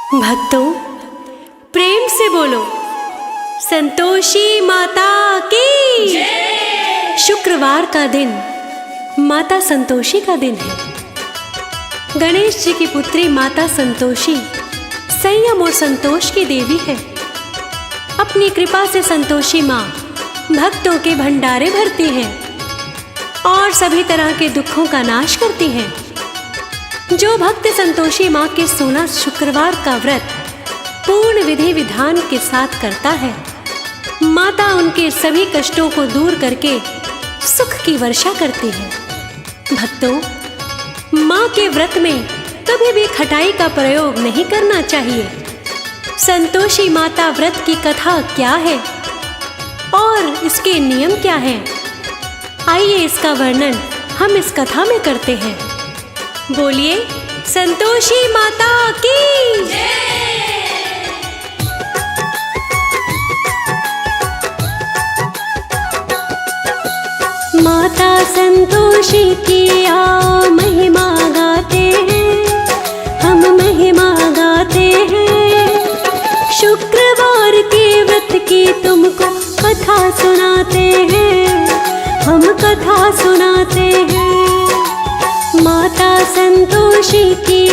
भक्तों, प्रेम से बोलो संतोषी माता की जय। शुक्रवार का दिन माता संतोषी का दिन है। गणेश जी की पुत्री माता संतोषी संयम और संतोष की देवी है। अपनी कृपा से संतोषी माँ भक्तों के भंडारे भरती हैं और सभी तरह के दुखों का नाश करती हैं। जो भक्त संतोषी माँ के 16 शुक्रवार का व्रत पूर्ण विधि विधान के साथ करता है, माता उनके सभी कष्टों को दूर करके सुख की वर्षा करती है। भक्तों, माँ के व्रत में कभी भी खटाई का प्रयोग नहीं करना चाहिए। संतोषी माता व्रत की कथा क्या है और इसके नियम क्या हैं? आइए इसका वर्णन हम इस कथा में करते हैं। बोलिए संतोषी माता की जय। माता संतोषी की महिमा गाते हैं, हम महिमा गाते हैं। शुक्रवार के व्रत की तुमको कथा सुनाते हैं, हम कथा सुनाते हैं। माता संतोषी की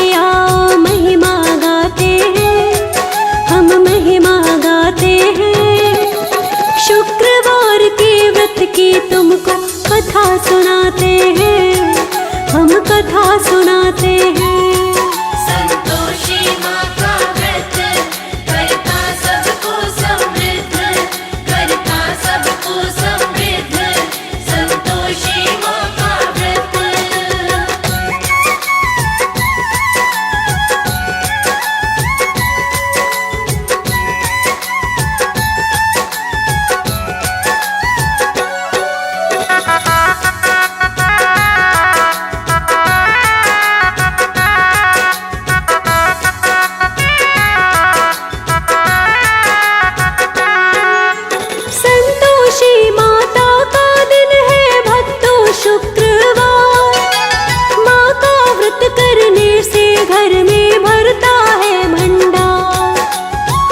महिमा गाते हैं, हम महिमा गाते हैं। शुक्रवार के व्रत की तुमको कथा सुनाते हैं, हम कथा सुनाते हैं। संतोषी माँ का व्रत करता सबको समृद्ध, करता सबको समृद्ध। संतोषी माँ का व्रत। संतोषी माता का दिन है भक्तों शुक्रवार। माँ का व्रत करने से घर में भरता है भंडार।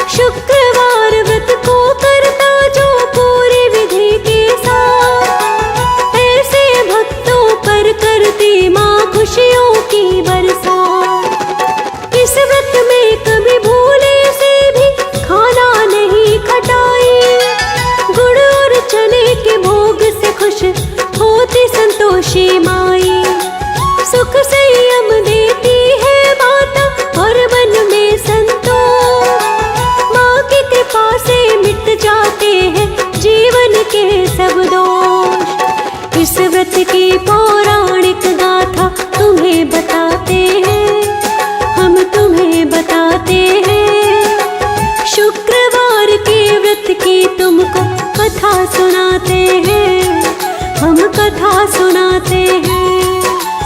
शुक्रवार व्रत को करता जो पूरी विधि के साथ, ऐसे भक्तों पर करती माँ खुशियों की बरसात। इस व्रत में कभी भूले से भी खाना नहीं खटाई। गुड़ और चने के भोग से खुश होती संतोषी माई। सुख संयम देती है माता और मन में संतोष। माँ की कृपा से मिट जाते हैं जीवन के सब दोष। इस व्रत की पौराणिक गाथा तुम्हें बताते हैं, हम तुम्हें बताते हैं। शुक्रवार के व्रत की तुमको कथा सुनाते हैं, हम कथा सुनाते हैं।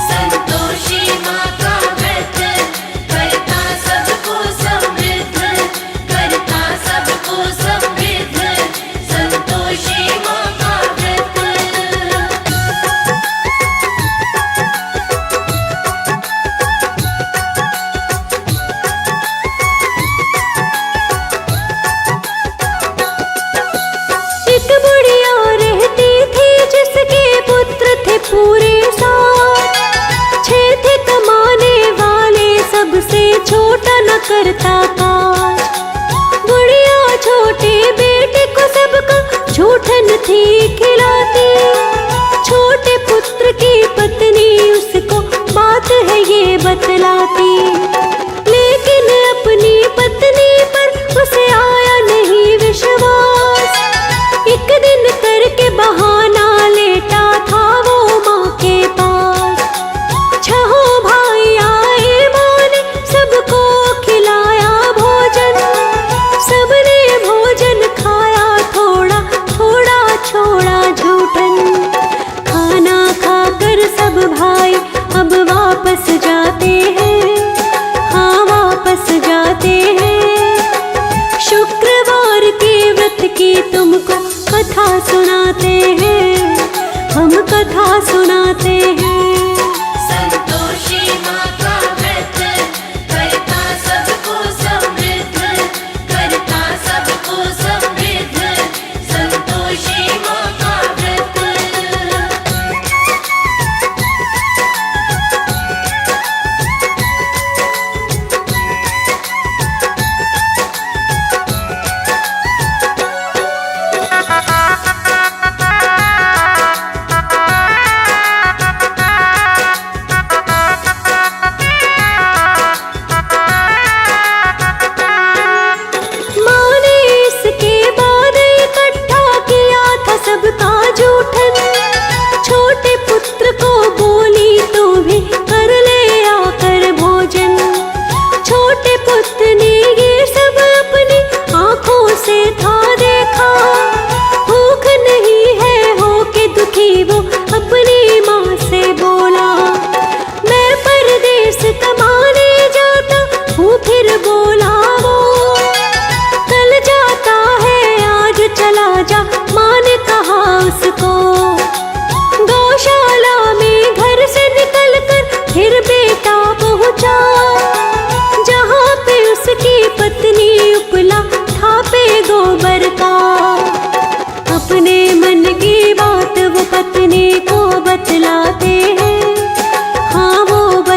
संतोषी माँ का व्रत करता सबको समृद्ध, करता सबको समृद्ध। संतोषी माँ का व्रत। एक बुढ़िया रहती थी जिसके पुत्र थे पूरे 7। 6 थे कमाने वाले, सबसे छोटा न करता काज। बुढ़िया छोटे बेटे को सबका झूठन थी खिलाती। छोटे पुत्र की पत्नी उसको बात है ये बतलाती। लेकिन अपनी पत्नी पर उसे आया नहीं विश्वास। एक दिन करके बहाना लेटा था वो माँ के पास। 6 भाई आए, माँ ने सबको खिलाया भोजन। सबने भोजन खाया, थोड़ा थोड़ा छोड़ा झूठन। खाना खाकर सब भाई अब वापस जाते हैं।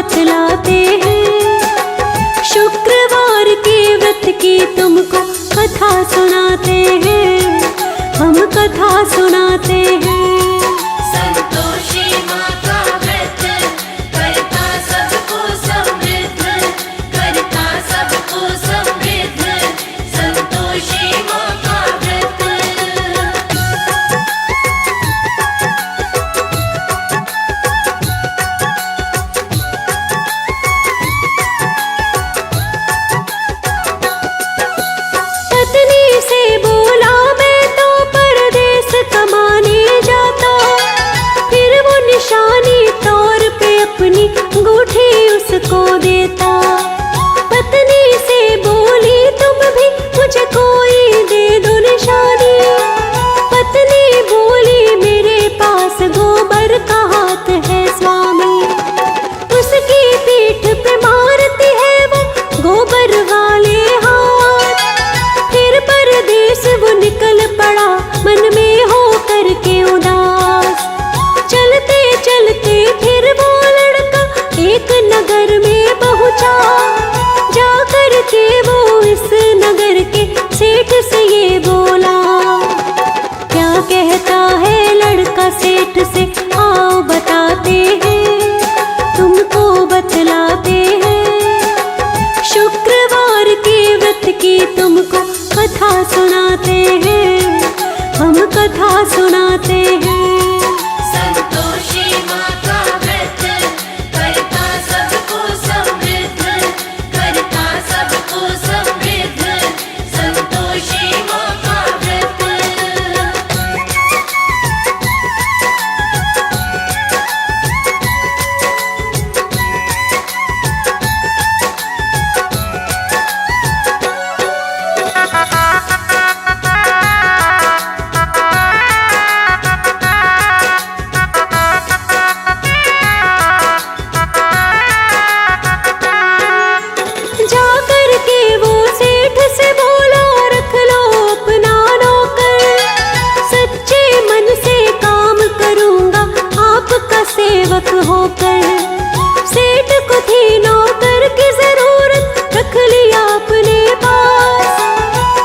बतलाते हैं। शुक्रवार के व्रत की तुमको कथा सुनाते हैं, हम कथा सुनाते हैं। संतोषी माँ का व्रत करता सबको समृद्ध, करता सबको समृद्ध, संतोषी माँ का व्रत। पत्नी से बोला मैं तो परदेस कमाने जाता, फिर वो निशानी तौर पे अपनी अंगूठी उसको देता। पत्नी से बोली तुम भी मुझे कोई दे दो निशानी। पत्नी बोली मेरे पास गोबर का हाथ है स्वामी। उसकी पीठ पे मारती है वो गोबर वाले हाथ। फिर परदेस वो निकल पड़ा मन में हो करके उदास। चलते चलते फिर वो लड़का एक नगर में पहुंचा। जा करके वो इस नगर के सेठ से ये बोला। क्या कहता है लड़का सेठ से, आओ बताते हैं, तुमको बतलाते हैं। शुक्रवार के व्रत की तुमको कथा सुनाते हैं, हम कथा सुनाते हैं। संतोषी माँ का व्रत करता सबको समृद्ध, करता सबको समृद्ध, संतोषी माँ का व्रत। जा करके वो सेठ से बोला रख लो अपना नौकर। सच्चे मन से काम करूंगा आपका सेवक होकर। सेठ को थी नौकर की जरूरत, रख लिया अपने पास।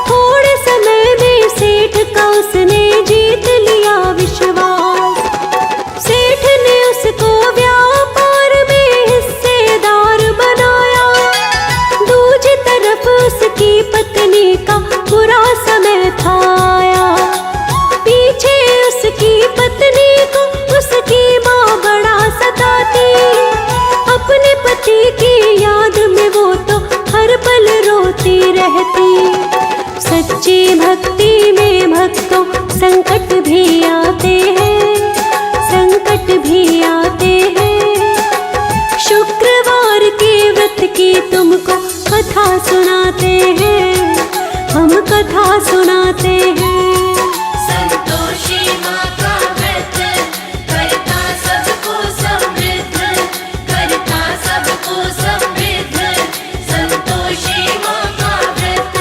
थोड़े समय में सेठ का उसने जीत लिया विश्वास। सेठ ने उसको व्यापार में हिस्सेदार बनाया। दूसरी तरफ उसकी पत्नी का बुरा समय था आया। पीछे उसकी पत्नी को उसकी माँ बड़ा सताती। अपने पति की याद में वो तो हर पल रोती रहती। सच्ची भक्ति में भक्तों संकट भी आते हैं, संकट भी आते हैं। शुक्रवार के व्रत की तुमको कथा सुनाते हैं, हम कथा सुनाते हैं। संतोषी माँ का व्रत करता सबको समृद्ध, करता सबको समृद्ध, संतोषी माँ का व्रत।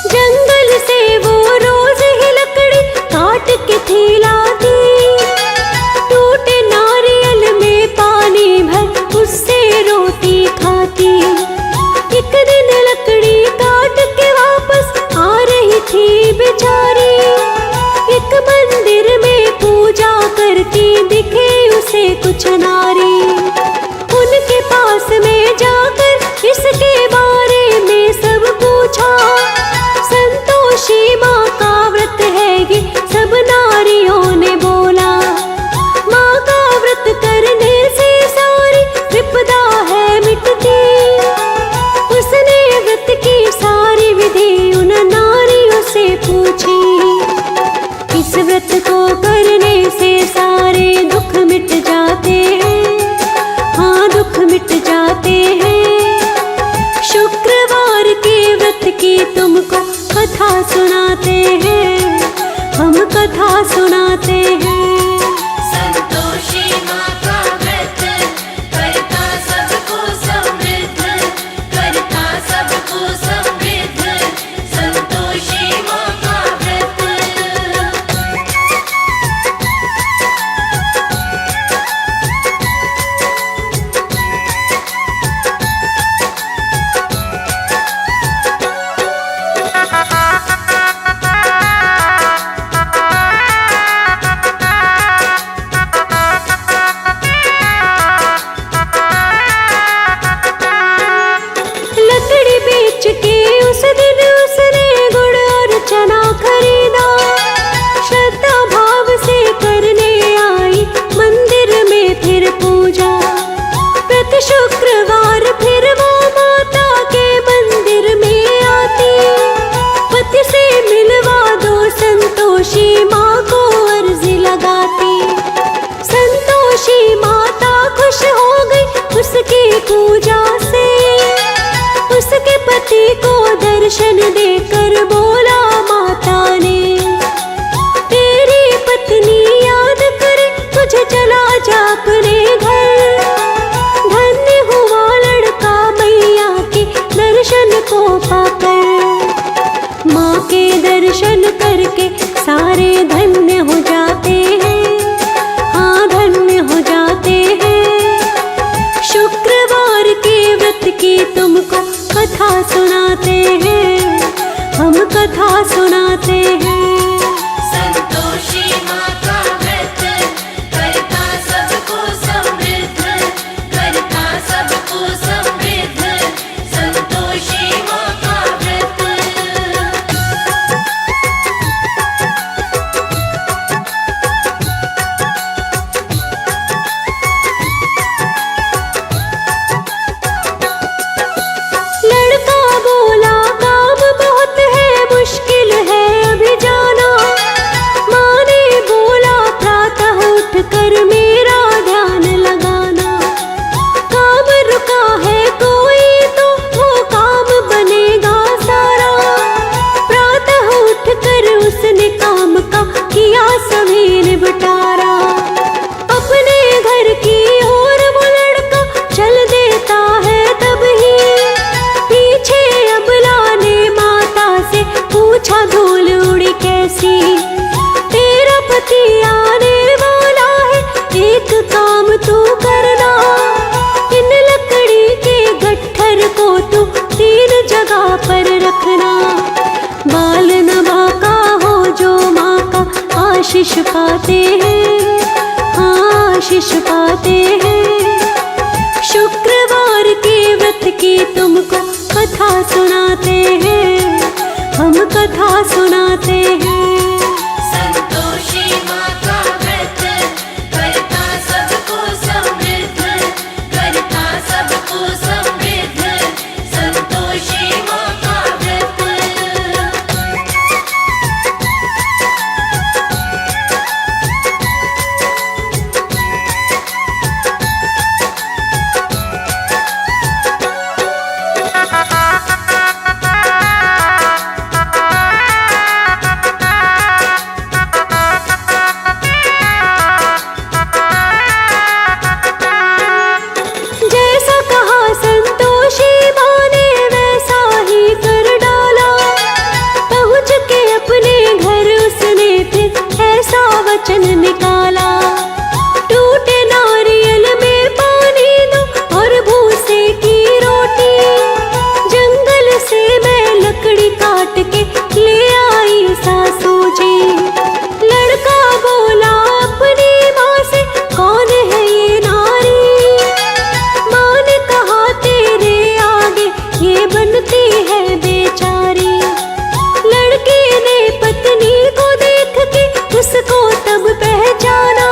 जंगल से वो रोज ही लकड़ी काट के थी लाती। को दर्शन देकर बोला माता ने, तेरी पत्नी याद करे तुझे, चला जा अपने घर। धन्य हुआ लड़का मैया के दर्शन को पाकर। माँ के दर्शन करके सारे धन्य हो जाते हैं, हाँ धन्य हो जाते हैं। शुक्रवार के व्रत की तुमको कथा सुनाते हैं, हम कथा सुनाते हैं। संतोषी माँ का व्रत करता सबको समृद्ध, करता सबको समृद्ध, संतोषी माँ का व्रत। लड़का बोला काम बहुत है, मुश्किल है अभी जाना। माँ ने बोला प्रातः उठ कर मेरा ध्यान लगाना। काम रुका है कोई तो वो काम बनेगा सारा। प्रातः उठ कर उसने काम का किया सभी निबटारा। अपने घर की ओर वो लड़का चल देता है तब ही। पीछे अबला ने माता से पूछा धूल उड़ी कैसी। तेरा पति आने वाला है, एक काम तू करना। इन लकड़ी के गट्ठर को तू 3 जगह पर रखना। बाल नभा का हो जो माँ का आशीष पाते हैं, हाँ आशीष पाते हैं। शुक्रवार के व्रत की तुमको कथा सुनाते हैं, हम कथा सुनाते हैं। संतोषी माँ का व्रत करता सबको समृद्ध, करता सबको समृद्ध, संतोषी माँ का व्रत। जैसा कहा संतोषी माँ ने वैसा ही कर डाला। पहुँच के अपने घर उसने फिर ऐसा वचन निकाला। टूटे नारियल में पानी दो और भूसे की रोटी। जंगल से मैं लकड़ी काट के ले आई सासू जी। लड़का बोला अपनी माँ से, कौन है ये नारी। माँ ने कहा तेरे आगे ये बनती है बेचारी। लड़के ने पत्नी को देख के उसको तब पहचाना।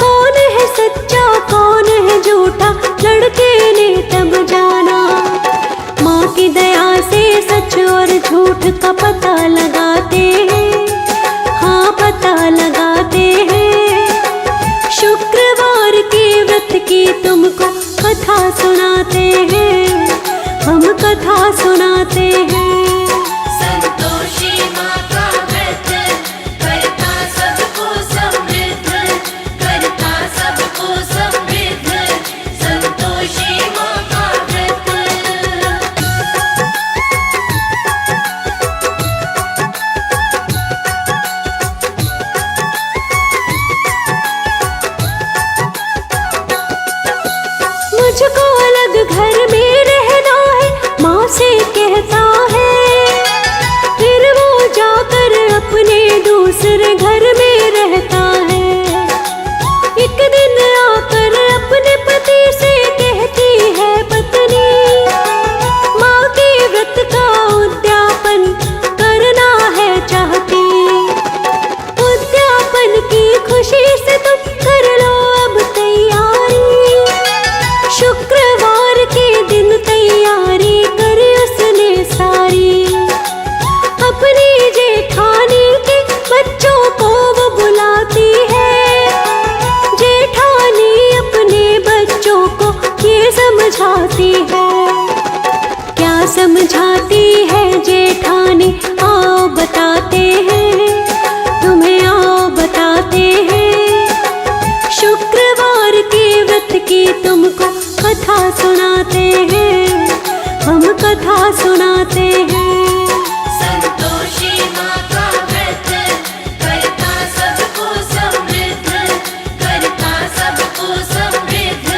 कौन है सच्चा कौन है झूठा, लड़के ने तब जाना। माँ की दया से सच और झूठ का पता लगाते हैं, हाँ पता लगाते हैं। शुक्रवार के व्रत की तुमको कथा सुनाते हैं, हम कथा सुनाते हैं। संतोषी माँ का व्रत करता सबको समृद्ध, करता सबको समृद्ध, संतोषी माँ का व्रत। मुझको समझाती है जेठानी, आओ बताते हैं तुम्हें, आओ बताते हैं। शुक्रवार के व्रत की तुमको कथा सुनाते हैं, हम कथा सुनाते हैं। संतोषी माँ का व्रत करता सबको समृद्ध, करता सबको समृद्ध,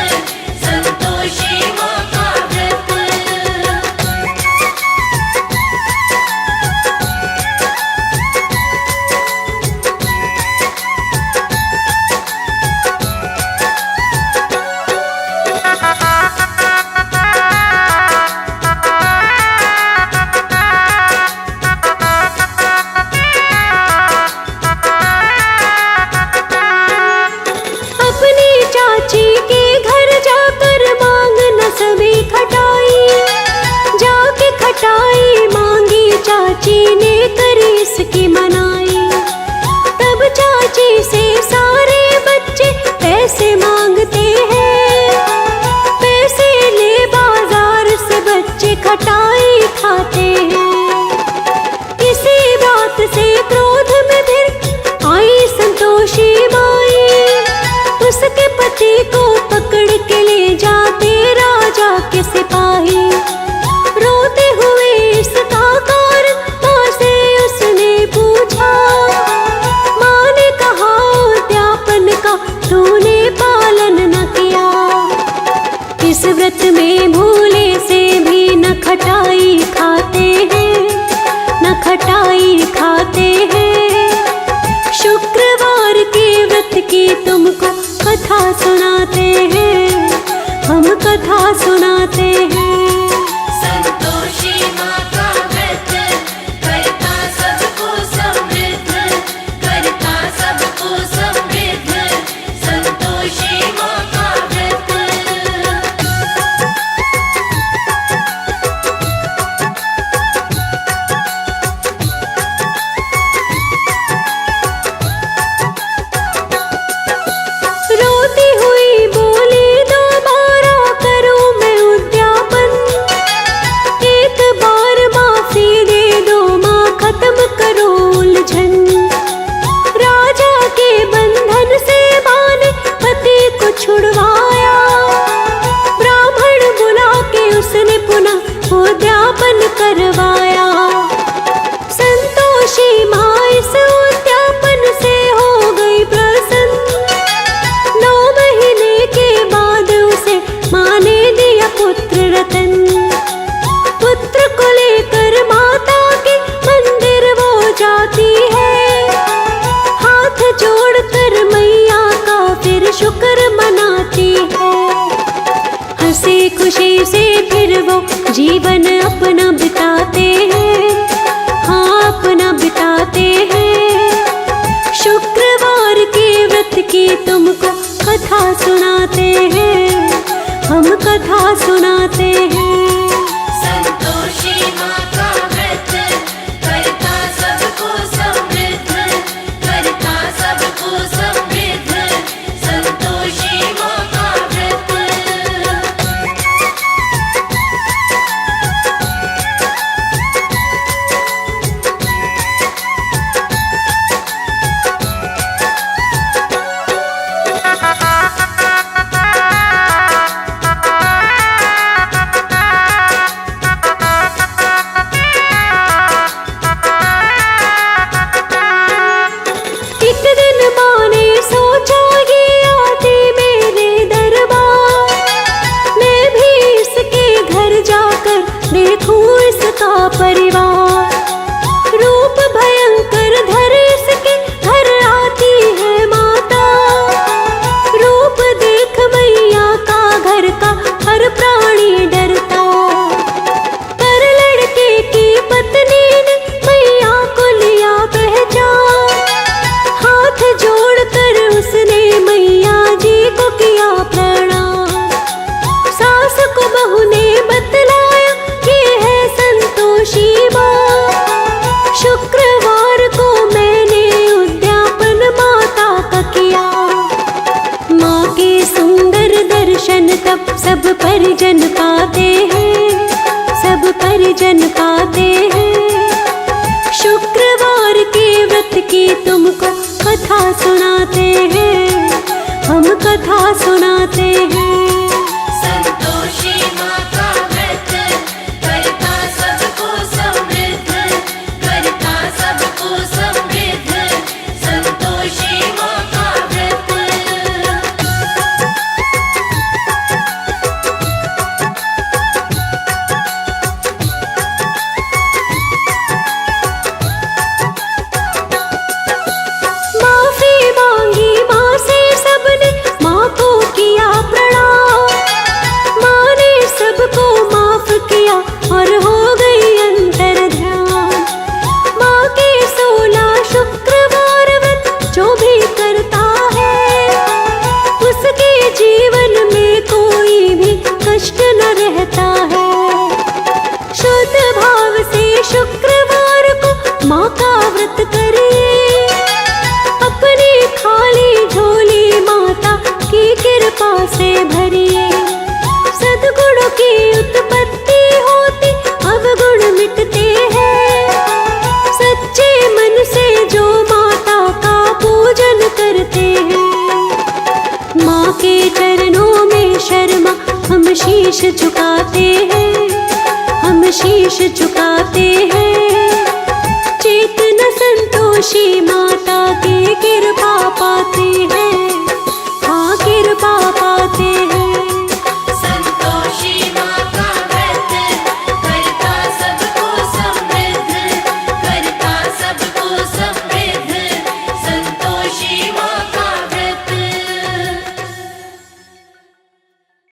संतोषी माँ का व्रत। अपनी चाची के घर जाकर मांगना सभी खटाई, जाके खटाई मांगी चाची ने, करी इसकी मनाई। तब चाची से सारे बच्चे पैसे मांगते हैं, पैसे ले बाजार से बच्चे खटाई खाते हैं। इसी बात से क्रोध में फिर आई संतोषी माई, उसके पति को पकड़ के ले जाते राजा के सिपाही। रोते हुए इसका कारण माँ से उसने पूछा, माँ ने कहा उद्यापन का तूने पालन न किया। इस व्रत में भूले से भी न खटाई खाते हैं, न खटाई खाते हैं। शुक्रवार के व्रत की तुमको कथा सुनाते हैं, हम कथा सुनाते हैं। संतोषी माँ का व्रत करता सबको समृद्ध, करता सबको समृद्ध, संतोषी माँ का व्रत। रोती हुई बोली दोबारा करूं मैं उद्यापन, एक बार माफी दे दो माँ, खत्म करो उलझन। राजा के बंधन से माँ ने पति को छुड़वाया, ब्राह्मण बुला के उसने पुनः उद्यापन करवाया। संतोषी माँ इस उद्यापन से हो गई प्रसन्न, 9 महीने के बाद उसे माँ ने दिया पुत्र रतन। पुत्र को लेकर माता के मंदिर वो जाती है, हाथ जोड़कर मैया का फिर शुक्र मनाती है। हंसी खुशी से फिर वो जीवन अपना बिताते हैं, हाँ अपना बिताते हैं। शुक्रवार के व्रत की तुमको कथा सुनाते हैं, हम कथा सुनाते हैं। संतोषी माँ का व्रत करता सबको समृद्ध, करता सबको समृद्ध, संतोषी माँ का व्रत। एक दिन माँ ने सोचा ये आती मेरे दरबार, मैं भी इसके घर जाकर देखूं इसका परिवार। रूप भयंकर धरे इसके घर आती है माता, रूप देख मैया का घर का हर प्राणी डरता। पर लड़के की पत्नी ने मैया को लिया पहचान, हाथ जोड़कर उसने मैया जी को किया प्रणाम। सास को बहू ने बतलाया ये है संतोषी माँ, सुनाते हैं। शुक्रवार के व्रत की तुमको कथा सुनाते हैं, हम कथा सुनाते हैं। संतोषी माँ का व्रत करता सबको समृद्ध, करता सबको समृद्ध, संतोषी माँ का व्रत। माफी मांगी माँ से सबने, माँ को किया प्रणाम। माँ ने सबको माफ किया और हो गई अंतर ध्यान। माँ के 16 शुक्रवार व्रत जो भी करता है, उसके जीवन में कोई भी कष्ट न रहता है। शुद्ध भाव से शुक्रवार को माँ का व्रत करिए, अपनी खाली झोली माता की कृपा से भरिए। सद्गुणों की उत्पत्ति होती, अवगुण मिटते हैं। सच्चे मन से जो माता का पूजन करते हैं, माँ के चरणों में शर्मा हम शीश झुकाते हैं, हम शीश झुकाते हैं। चेतना संतोषी माता की